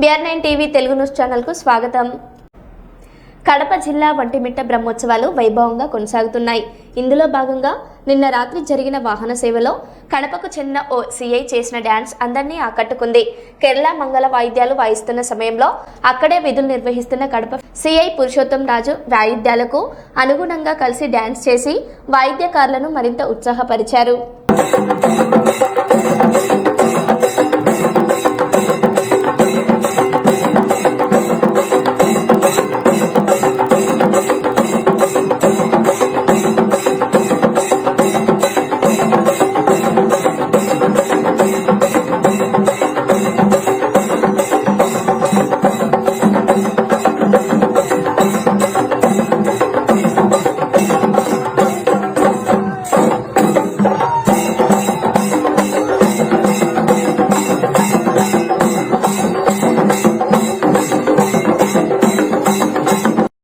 BR9 TV Telugu news ఛానల్కు స్వాగతం. కడప జిల్లా వంటిమిట్ట బ్రహ్మోత్సవాలు వైభవంగా కొనసాగుతున్నాయి. ఇందులో భాగంగా నిన్న రాత్రి జరిగిన వాహన సేవలో కడపకు చెందిన ఓ సిఐ చేసిన డ్యాన్స్ అందరినీ ఆకట్టుకుంది. కేరళ మంగళ వాయిద్యాలు వాయిస్తున్న సమయంలో అక్కడే విధులు నిర్వహిస్తున్న కడప సిఐ పురుషోత్తం రాజు వాయిద్యాలకు అనుగుణంగా కలిసి డ్యాన్స్ చేసి వాయిద్యకారులను మరింత ఉత్సాహపరిచారు.